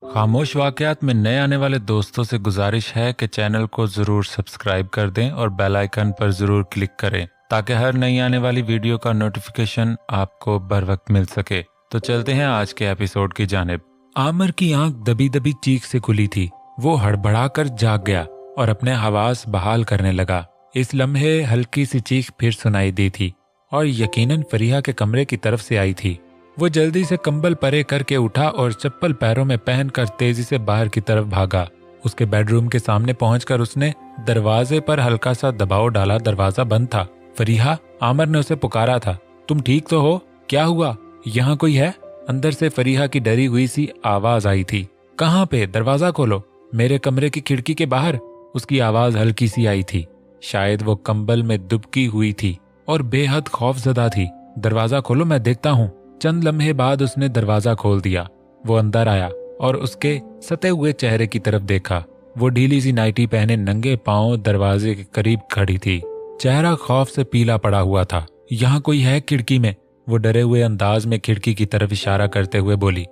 खामोश वाकयात में नए आने वाले दोस्तों से गुजारिश है कि चैनल को ज़रूर सब्सक्राइब कर दें और बेल आइकन पर ज़रूर क्लिक करें ताकि हर नई आने वाली वीडियो का नोटिफिकेशन आपको बर वक्त मिल सके। तो चलते हैं आज के एपिसोड की जानिब। आमिर की आंख दबी दबी चीख से खुली थी। वो हड़बड़ाकर जाग गया और अपने हवास बहाल करने लगा। इस लम्हे हल्की सी चीख फिर सुनाई दी थी और यकीनन फरीहा के कमरे की तरफ से आई थी। वो जल्दी से कंबल परे करके उठा और चप्पल पैरों में पहनकर तेजी से बाहर की तरफ भागा। उसके बेडरूम के सामने पहुंचकर उसने दरवाजे पर हल्का सा दबाव डाला। दरवाजा बंद था। फरीहा, आमिर ने उसे पुकारा था। तुम ठीक तो हो? क्या हुआ? यहाँ कोई है? अंदर से फरीहा की डरी हुई सी आवाज आई थी। कहाँ पे? दरवाजा खोलो। मेरे कमरे की खिड़की के बाहर। उसकी आवाज हल्की सी आई थी। शायद वो कंबल में दुबकी हुई थी और बेहद खौफजदा थी। दरवाजा खोलो, मैं देखता हूँ। चंद लम्हे बाद उसने दरवाजा खोल दिया। वो अंदर आया और उसके सते हुए चेहरे की तरफ देखा। वो ढीली सी नाइटी पहने नंगे पांव दरवाजे के करीब खड़ी थी। चेहरा खौफ से पीला पड़ा हुआ था। यहाँ कोई है खिड़की में? वो डरे हुए अंदाज में खिड़की की तरफ इशारा करते हुए बोली।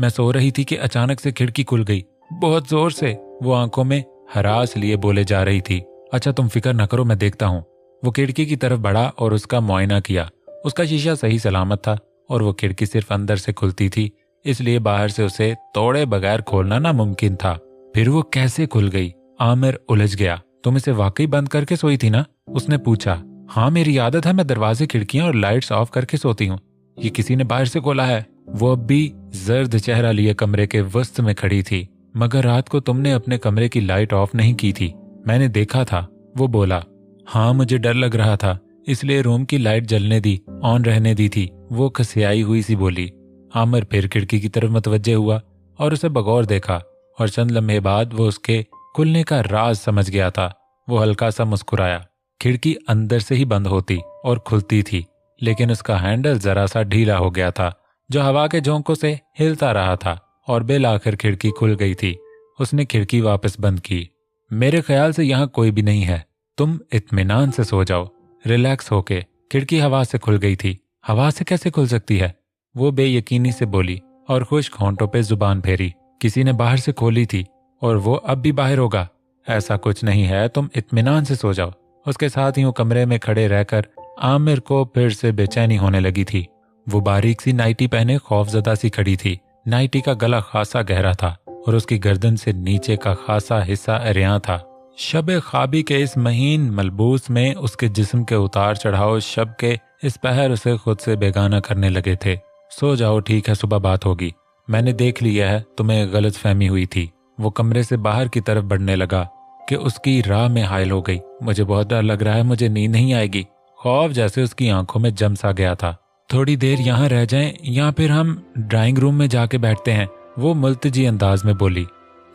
मैं सो रही थी कि अचानक से खिड़की खुल गई, बहुत जोर से। वो आंखों में हरास लिए बोले जा रही थी। अच्छा, तुम फिक्र न करो, मैं देखता हूँ। वो खिड़की की तरफ बढ़ा और उसका मुआयना किया। उसका शीशा सही सलामत था और वो खिड़की सिर्फ अंदर से खुलती थी, इसलिए बाहर से उसे तोड़े बगैर खोलना नामुमकिन था। फिर वो कैसे खुल गई? आमिर उलझ गया। तुम इसे वाकई बंद करके सोई थी ना? उसने पूछा। हाँ, मेरी आदत है, मैं दरवाजे, खिड़कियां और लाइट्स ऑफ करके सोती हूँ। ये किसी ने बाहर से खोला है। वो अब भी जर्द चेहरा लिए कमरे के वस्त में खड़ी थी। मगर रात को तुमने अपने कमरे की लाइट ऑफ नहीं की थी, मैंने देखा था। वो बोला। हाँ, मुझे डर लग रहा था, इसलिए रूम की लाइट जलने दी, ऑन रहने दी थी। वो खसियाई हुई सी बोली। आमिर फिर खिड़की की तरफ मुतवज्जे हुआ और उसे बगौर देखा और चंद लम्हे बाद वो उसके खुलने का राज समझ गया था। वो हल्का सा मुस्कुराया। खिड़की अंदर से ही बंद होती और खुलती थी, लेकिन उसका हैंडल जरा सा ढीला हो गया था, जो हवा के झोंकों से हिलता रहा था और बेलाखिर खिड़की खुल गई थी। उसने खिड़की वापस बंद की। मेरे ख्याल से यहाँ कोई भी नहीं है, तुम इत्मीनान से सो जाओ, रिलैक्स होके। खिड़की हवा से खुल गई थी। हवा से कैसे खुल सकती है? वो बेयकीनी से बोली और खुश्क होंठों पे जुबान फेरी। किसी ने बाहर से खोली थी और वो अब भी बाहर होगा। ऐसा कुछ नहीं है, तुम इत्मीनान से सो जाओ। उसके साथ ही वो कमरे में खड़े रहकर आमिर को फिर से बेचैनी होने लगी थी। वो बारीक सी नाइटी पहने खौफजदा सी खड़ी थी। नाइटी का गला खासा गहरा था और उसकी गर्दन से नीचे का खासा हिस्सा अरियां था। शब ख्वाबी के इस महीन मलबूस में उसके जिस्म के उतार चढ़ाव शब के इस पहर उसे खुद से बेगाना करने लगे थे। सो जाओ, ठीक है, सुबह बात होगी। मैंने देख लिया है, तुम्हें गलत फहमी हुई थी। वो कमरे से बाहर की तरफ बढ़ने लगा कि उसकी राह में हायल हो गई। मुझे बहुत डर लग रहा है, मुझे नींद नहीं आएगी। खौफ जैसे उसकी आंखों में जम सा गया था। थोड़ी देर यहाँ रह जाएं या फिर हम ड्राइंग रूम में जाके बैठते हैं, वो मुल्तजी अंदाज में बोली।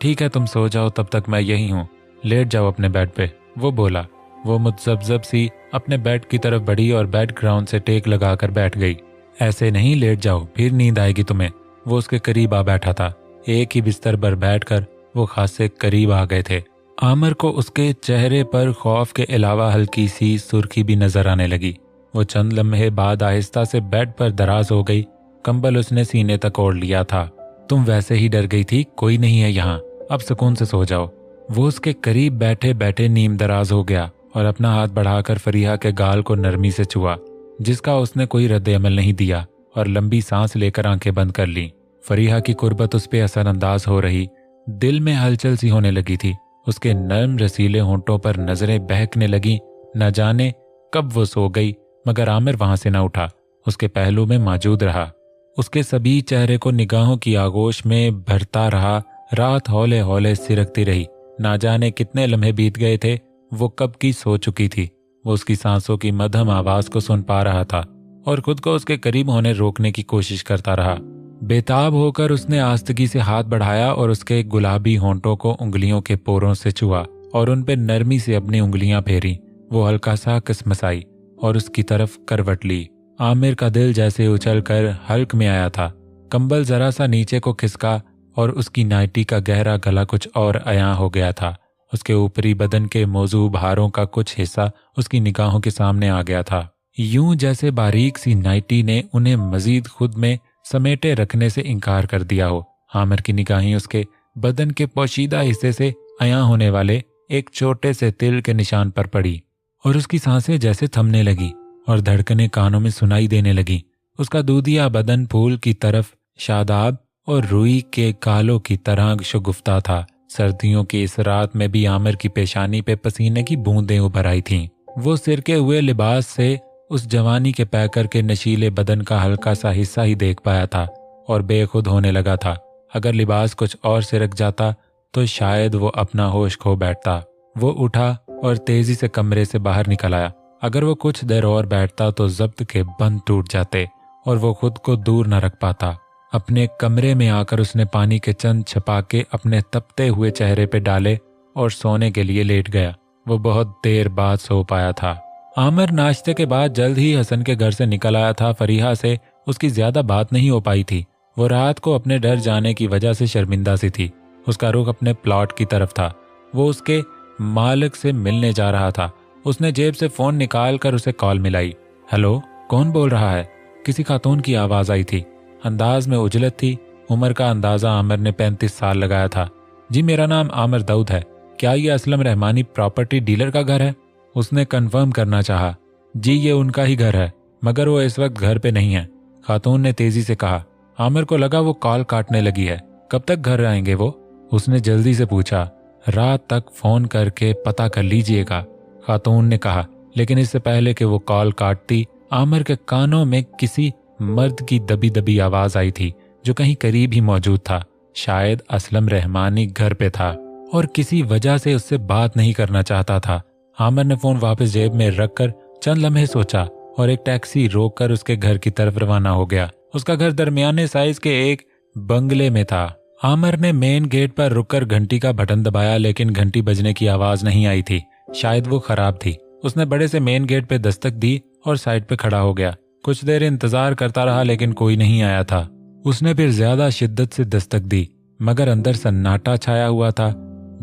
ठीक है, तुम सो जाओ, तब तक मैं यही हूँ, लेट जाओ अपने बेड पे, वो बोला। वो मुतज़ब्ज़ब सी अपने बेड की तरफ बढ़ी और बेड ग्राउंड से टेक लगाकर बैठ गई। ऐसे नहीं, लेट जाओ, फिर नींद आएगी तुम्हें। वो उसके करीब आ बैठा था। एक ही बिस्तर पर बैठकर वो खासे करीब आ गए थे। आमिर को उसके चेहरे पर खौफ के अलावा हल्की सी सुर्खी भी नजर आने लगी। वो चंद लम्हे बाद आहिस्ता से बेड पर दराज हो गई। कंबल उसने सीने तक ओढ़ लिया था। तुम वैसे ही डर गई थी, कोई नहीं है यहाँ, अब सुकून से सो जाओ। वो उसके करीब बैठे बैठे नीम दराज हो गया और अपना हाथ बढ़ाकर फरीहा के गाल को नरमी से छुआ, जिसका उसने कोई रद्द अमल नहीं दिया और लंबी सांस लेकर आंखें बंद कर ली। फरीहा की कुर्बत उस पे असरअंदाज हो रही, दिल में हलचल सी होने लगी थी। उसके नर्म रसीले होंठों पर नजरें बहकने लगी। न जाने कब वो सो गई, मगर आमिर वहां से न उठा, उसके पहलू में मौजूद रहा। उसके सभी चेहरे को निगाहों की आगोश में भरता रहा। रात हौले हौले सिरकती रही। ना जाने कितने लम्हे बीत गए थे, वो कब की सो चुकी थी। वो उसकी सांसों की मध्यम आवाज को सुन पा रहा था और खुद को उसके करीब होने रोकने की कोशिश करता रहा। बेताब होकर उसने आस्तगी से हाथ बढ़ाया और उसके गुलाबी होंठों को उंगलियों के पोरों से छुआ और उन पे नरमी से अपनी उंगलियां फेरी। वो हल्का सा कसमसाई और उसकी तरफ करवट ली। आमिर का दिल जैसे उछल कर हल्क में आया था। कंबल जरा सा नीचे को खिसका और उसकी नाइटी का गहरा गला कुछ और अयां हो गया था। उसके ऊपरी बदन के मौजू भारों का कुछ हिस्सा उसकी निगाहों के सामने आ गया था। यूं जैसे बारीक सी नाइटी ने उन्हें मजीद खुद में समेटे रखने से इनकार कर दिया हो। आमिर की निगाहें उसके बदन के पोशीदा हिस्से से अयां होने वाले एक छोटे से तिल के निशान पर पड़ी और उसकी सांसें जैसे थमने लगी और धड़कनें कानों में सुनाई देने लगी। उसका दूधिया बदन फूल की तरफ शादाब और रुई के कालों की तरह शगुफ्ता था। सर्दियों की इस रात में भी आमिर की पेशानी पे पसीने की बूंदें उभर आई थीं। वो सिरके हुए लिबास से उस जवानी के पैकर के नशीले बदन का हल्का सा हिस्सा ही देख पाया था और बेखुद होने लगा था। अगर लिबास कुछ और सिरक जाता तो शायद वो अपना होश खो बैठता। वो उठा और तेजी से कमरे से बाहर निकल आया। अगर वो कुछ देर और बैठता तो जब्त के बंद टूट जाते और वो खुद को दूर न रख पाता। अपने कमरे में आकर उसने पानी के चंद छपाके अपने तपते हुए चेहरे पे डाले और सोने के लिए लेट गया। वो बहुत देर बाद सो पाया था। आमिर नाश्ते के बाद जल्द ही हसन के घर से निकल आया था। फरीहा से उसकी ज्यादा बात नहीं हो पाई थी। वो रात को अपने डर जाने की वजह से शर्मिंदा सी थी। उसका रुख अपने प्लॉट की तरफ था। वो उसके मालिक से मिलने जा रहा था। उसने जेब से फोन निकाल कर उसे कॉल मिलाई। हेलो, कौन बोल रहा है? किसी खातून की आवाज आई थी। अंदाज में उजलत थी। उम्र का अंदाजा आमिर ने 35 साल लगाया था। जी, मेरा नाम आमिर दाऊद है। क्या ये असलम रहमानी प्रॉपर्टी डीलर का घर है? उसने कंफर्म करना चाहा। जी, ये उनका ही घर है, मगर वो इस वक्त घर पे नहीं है, खातून ने तेजी से कहा। आमिर को लगा वो कॉल काटने लगी है। कब तक घर आएंगे वो? उसने जल्दी से पूछा। रात तक फोन करके पता कर लीजिएगा, खातून ने कहा। लेकिन इससे पहले कि वो कॉल काटती, आमिर के कानों में किसी मर्द की दबी दबी आवाज आई थी जो कहीं करीब ही मौजूद था। शायद असलम रहमानी घर पे था और किसी वजह से उससे बात नहीं करना चाहता था। आमिर ने फोन वापस जेब में रखकर चंद लम्हे सोचा और एक टैक्सी रोककर उसके घर की तरफ रवाना हो गया। उसका घर दरमियाने साइज के एक बंगले में था। आमिर ने मेन गेट पर रुककर घंटी का बटन दबाया, लेकिन घंटी बजने की आवाज नहीं आई थी। शायद वो खराब थी। उसने बड़े से मेन गेट पे दस्तक दी और साइड पे खड़ा हो गया। कुछ देर इंतजार करता रहा, लेकिन कोई नहीं आया था। उसने फिर ज्यादा शिद्दत से दस्तक दी, मगर अंदर सन्नाटा छाया हुआ था,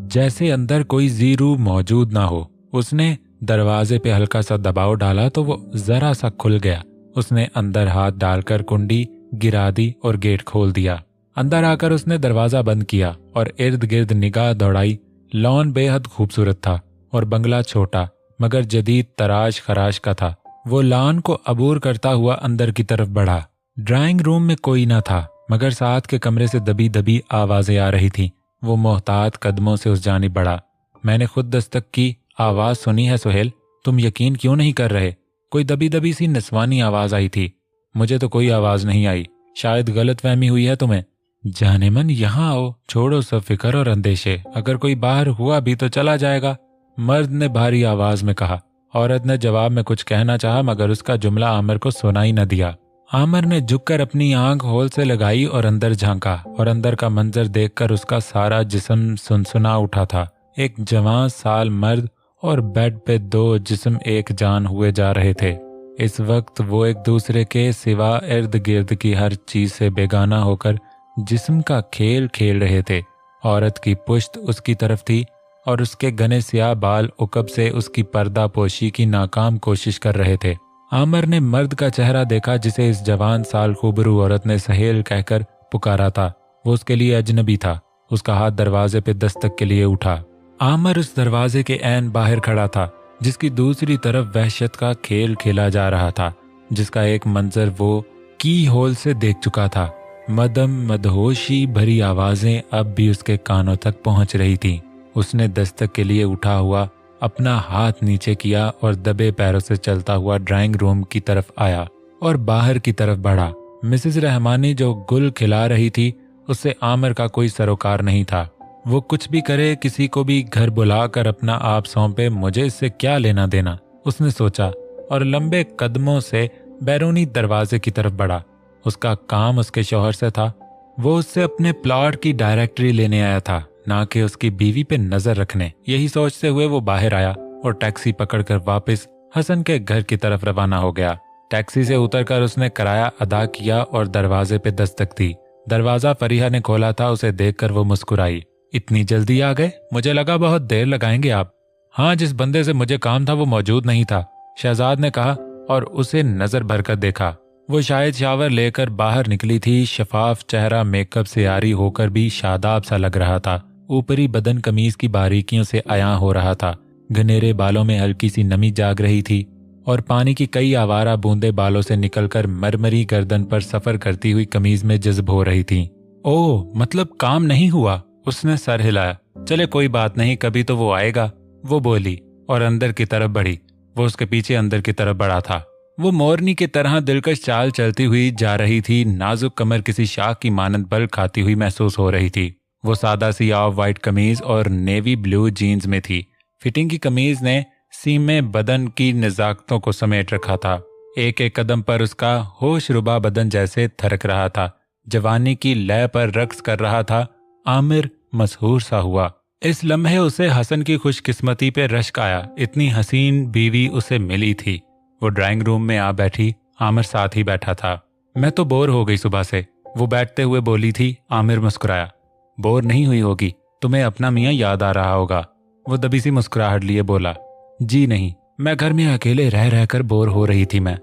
जैसे अंदर कोई जीरू मौजूद ना हो। उसने दरवाजे पे हल्का सा दबाव डाला तो वो जरा सा खुल गया। उसने अंदर हाथ डालकर कुंडी गिरा दी और गेट खोल दिया। अंदर आकर उसने दरवाजा बंद किया और इर्द गिर्द निगाह दौड़ाई। लॉन बेहद खूबसूरत था और बंगला छोटा मगर जदीद तराश खराश का था। वो लॉन को अबूर करता हुआ अंदर की तरफ बढ़ा। ड्राइंग रूम में कोई न था, मगर साथ के कमरे से दबी दबी आवाजें आ रही थी। वो मोहतात कदमों से उस जानिब बढ़ा। मैंने खुद दस्तक की आवाज सुनी है सुहेल, तुम यकीन क्यों नहीं कर रहे? कोई दबी दबी सी नस्वानी आवाज आई थी। मुझे तो कोई आवाज नहीं आई, शायद गलतफहमी हुई है तुम्हें। जाने मन, यहाँ आओ, छोड़ो सब फिक्र और अंदेशे। अगर कोई बाहर हुआ भी तो चला जाएगा, मर्द ने भारी आवाज में कहा। औरत ने जवाब में कुछ कहना चाहा, मगर उसका जुमला आमिर को सुनाई न दिया। आमिर ने झुककर अपनी आंख होल से लगाई और अंदर झांका, और अंदर का मंजर देखकर उसका सारा जिस्म सुनसुना उठा था। एक जवान साल मर्द और बेड पे दो जिस्म एक जान हुए जा रहे थे। इस वक्त वो एक दूसरे के सिवा इर्द गिर्द की हर चीज से बेगाना होकर जिस्म का खेल खेल रहे थे। औरत की पुश्त उसकी तरफ थी और उसके घने स्याह बाल उकब से उसकी पर्दा पोशी की नाकाम कोशिश कर रहे थे। आमिर ने मर्द का चेहरा देखा जिसे इस जवान साल खूबरू औरत ने सहेल कहकर पुकारा था। वो उसके लिए अजनबी था। उसका हाथ दरवाजे पे दस्तक के लिए उठा। आमिर उस दरवाजे के ऐन बाहर खड़ा था, जिसकी दूसरी तरफ वहशत का खेल खेला जा रहा था, जिसका एक मंजर वो की होल से देख चुका था। मदम मदहोशी भरी आवाजें अब भी उसके कानों तक पहुंच रही थी। उसने दस्तक के लिए उठा हुआ अपना हाथ नीचे किया और दबे पैरों से चलता हुआ ड्राइंग रूम की तरफ आया और बाहर की तरफ बढ़ा। मिसेस रहमानी जो गुल खिला रही थी, उससे आमिर का कोई सरोकार नहीं था। वो कुछ भी करे, किसी को भी घर बुलाकर अपना आप सौंपे, मुझे इससे क्या लेना देना, उसने सोचा और लंबे कदमों से बैरूनी दरवाजे की तरफ बढ़ा। उसका काम उसके शौहर से था। वो उससे अपने प्लॉट की डायरेक्टरी लेने आया था, ना कि उसकी बीवी पे नजर रखने। यही सोचते हुए वो बाहर आया और टैक्सी पकड़कर वापस हसन के घर की तरफ रवाना हो गया। टैक्सी से उतरकर उसने किराया अदा किया और दरवाजे पे दस्तक दी। दरवाजा फरीहा ने खोला था। उसे देखकर वो मुस्कुराई। इतनी जल्दी आ गए? मुझे लगा बहुत देर लगाएंगे आप। हाँ, जिस बंदे से मुझे काम था वो मौजूद नहीं था, शहजाद ने कहा और उसे नजर भरकर देखा। वो शायद शावर लेकर बाहर निकली थी। शफाफ चेहरा मेकअप से आरी होकर भी शादाब सा लग रहा था। ऊपरी बदन कमीज की बारीकियों से अया हो रहा था। घनेरे बालों में हल्की सी नमी जाग रही थी और पानी की कई आवारा बूंदें बालों से निकलकर मरमरी गर्दन पर सफर करती हुई कमीज में जज्ब हो रही थीं। ओह, मतलब काम नहीं हुआ? उसने सर हिलाया। चले कोई बात नहीं, कभी तो वो आएगा, वो बोली और अंदर की तरफ बढ़ी। वो उसके पीछे अंदर की तरफ बढ़ा था। वो मोरनी की तरह दिलकश चाल चलती हुई जा रही थी। नाजुक कमर किसी शाख की मानद बल खाती हुई महसूस हो रही थी। वो सादा सी ऑफ वाइट कमीज और नेवी ब्लू जीन्स में थी। फिटिंग की कमीज ने सीमे बदन की नजाकतों को समेट रखा था। एक एक कदम पर उसका होशरुबा बदन जैसे थरक रहा था, जवानी की लय पर रक्स कर रहा था। आमिर मशहूर सा हुआ। इस लम्हे उसे हसन की खुशकिस्मती पे रश्क आया। इतनी हसीन बीवी उसे मिली थी। वो ड्राइंग रूम में आ बैठी। आमिर साथ ही बैठा था। मैं तो बोर हो गई सुबह से, वो बैठते हुए बोली थी। आमिर मुस्कुराया। बोर नहीं हुई होगी, तुम्हें अपना मियाँ याद आ रहा होगा। वो दबी सी मुस्कुराहट लिए बोला, जी नहीं, मैं घर में अकेले रह रहकर बोर हो रही थी मैं।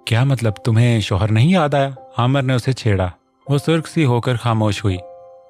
क्या मतलब, तुम्हें शौहर नहीं याद आया? आमिर ने उसे छेड़ा। वो सुर्ख सी होकर खामोश हुई।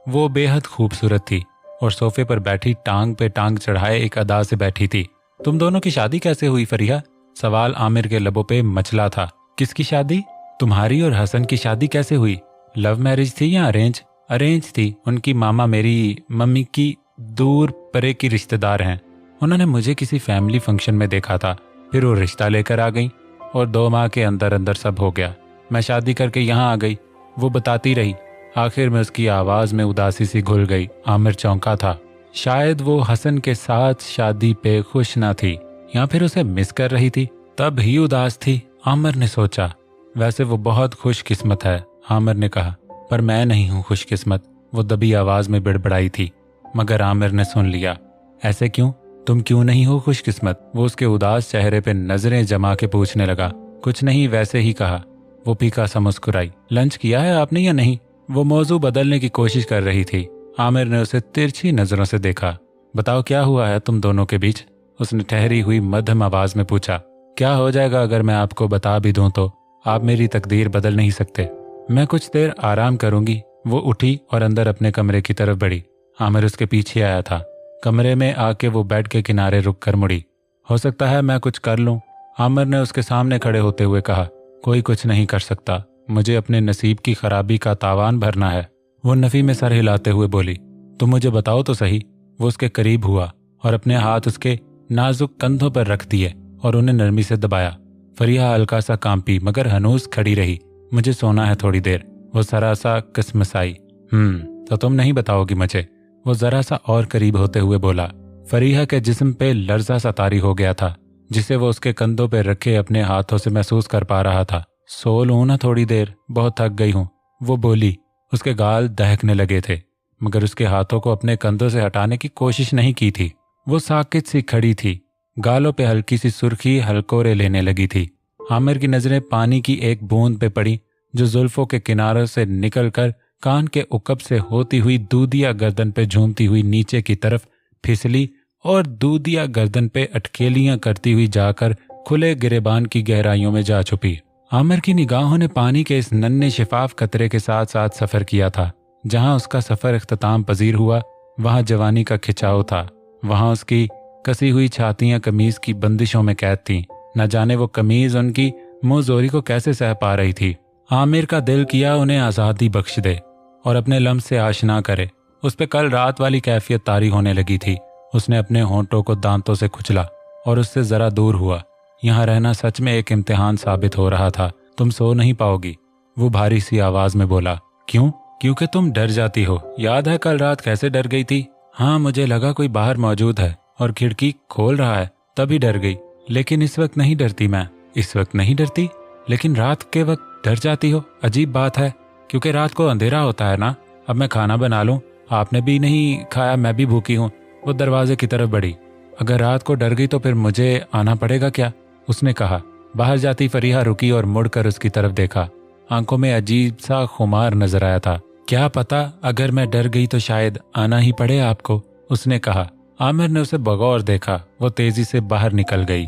वो बेहद खूबसूरत थी और सोफे पर बैठी टांग पे टांग चढ़ाए एक अदा से बैठी थी। तुम दोनों की शादी कैसे हुई फरीहा? सवाल आमिर के लबों पे मचला था। किसकी शादी? तुम्हारी और हसन की शादी कैसे हुई? लव मैरिज थी या अरेंज? अरेंज थी। उनकी मामा मेरी मम्मी की दूर परे की रिश्तेदार हैं। उन्होंने मुझे किसी फैमिली फंक्शन में देखा था, फिर वो रिश्ता लेकर आ गई और 2 माह के अंदर अंदर सब हो गया। मैं शादी करके यहाँ आ गई। वो बताती रही। आखिर में उसकी आवाज में उदासी सी घुल गई। आमिर चौंका था। शायद वो हसन के साथ शादी पे खुश ना थी या फिर उसे मिस कर रही थी, तब ही उदास थी। आमिर ने सोचा। वैसे वो बहुत खुशकिस्मत है, आमिर ने कहा। पर मैं नहीं हूँ खुशकिस्मत, वो दबी आवाज में बिड़बड़ाई थी। मगर आमिर ने सुन लिया। ऐसे क्यों? तुम क्यों नहीं हो खुशकिस्मत? वो उसके उदास चेहरे पे नजरें जमा के पूछने लगा। कुछ नहीं, वैसे ही कहा। वो फीका सा मुस्कुराई। लंच किया है आपने या नहीं? वो मौजू बदलने की कोशिश कर रही थी। आमिर ने उसे तिरछी नजरों से देखा। बताओ क्या हुआ है तुम दोनों के बीच? उसने ठहरी हुई मध्यम आवाज में पूछा। क्या हो जाएगा अगर मैं आपको बता भी दूं तो? आप मेरी तकदीर बदल नहीं सकते। मैं कुछ देर आराम करूंगी। वो उठी और अंदर अपने कमरे की तरफ बढ़ी। आमिर उसके पीछे आया था। कमरे में आके वो बेड के किनारे रुक कर मुड़ी। हो सकता है मैं कुछ कर लूं, आमिर ने उसके सामने खड़े होते हुए कहा। कोई कुछ नहीं कर सकता, मुझे अपने नसीब की खराबी का तावान भरना है। वो नफी में सर हिलाते हुए बोली। तुम मुझे बताओ तो सही। वो उसके करीब हुआ और अपने हाथ उसके नाजुक कंधों पर रख दिए और उन्हें नरमी से दबाया। फरीहा हल्का सा कांपी मगर हनूस खड़ी रही। मुझे सोना है थोड़ी देर। वो जरा सा कसमसाई। तो तुम नहीं बताओगी मुझे? वो जरा सा और करीब होते हुए बोला। फरीहा के जिस्म पे लर्जा सा तारी हो गया था, जिसे वो उसके कंधों पे रखे अपने हाथों से महसूस कर पा रहा था। सो लूं ना थोड़ी देर, बहुत थक गई हूं, वो बोली। उसके गाल दहकने लगे थे मगर उसके हाथों को अपने कंधों से हटाने की कोशिश नहीं की थी। वो साकित सी खड़ी थी। गालों पे हल्की सी सुर्खी हलकोरे लेने लगी थी। आमिर की नजरें पानी की एक बूंद पे पड़ी जो जुल्फों के किनारों से निकलकर कान के उकब से होती हुई दूधिया गर्दन पे झूमती हुई नीचे की तरफ फिसली और दूधिया गर्दन पे अटकेलियां करती हुई जाकर खुले गिरेबान की गहराइयों में जा छुपी। आमिर की निगाहों ने पानी के इस नन्हे शिफाफ कतरे के साथ साथ सफर किया था। जहां उसका सफर इख्तिताम पजीर हुआ, वहां जवानी का खिंचाव था। वहां उसकी कसी हुई छातियां कमीज की बंदिशों में कैद थीं। न जाने वो कमीज उनकी मुंह जोरी को कैसे सह पा रही थी। आमिर का दिल किया उन्हें आज़ादी बख्श दे और अपने लम्स से आशना करे। उस पे कल रात वाली कैफियत तारी होने लगी थी। उसने अपने होंठों को दांतों से खुचला और उससे जरा दूर हुआ। यहाँ रहना सच में एक इम्तिहान साबित हो रहा था। तुम सो नहीं पाओगी, वो भारी सी आवाज में बोला। क्यों? क्योंकि तुम डर जाती हो। याद है कल रात कैसे डर गई थी? हाँ, मुझे लगा कोई बाहर मौजूद है और खिड़की खोल रहा है, तभी डर गई। लेकिन इस वक्त नहीं डरती मैं। इस वक्त नहीं डरती, लेकिन रात के वक्त डर जाती हो। अजीब बात है, क्योंकि रात को अंधेरा होता है ना। अब मैं खाना बना लूं, आपने भी नहीं खाया, मैं भी भूखी हूँ। वो दरवाजे की तरफ बढ़ी। अगर रात को डर गई तो फिर मुझे आना पड़ेगा क्या? उसने कहा। बाहर जाती फरीहा रुकी और मुड़कर उसकी तरफ देखा। आंखों में अजीब सा खुमार नजर आया था। क्या पता, अगर मैं डर गई तो शायद आना ही पड़े आपको, उसने कहा। आमिर ने उसे बगौर देखा। वो तेजी से बाहर निकल गई।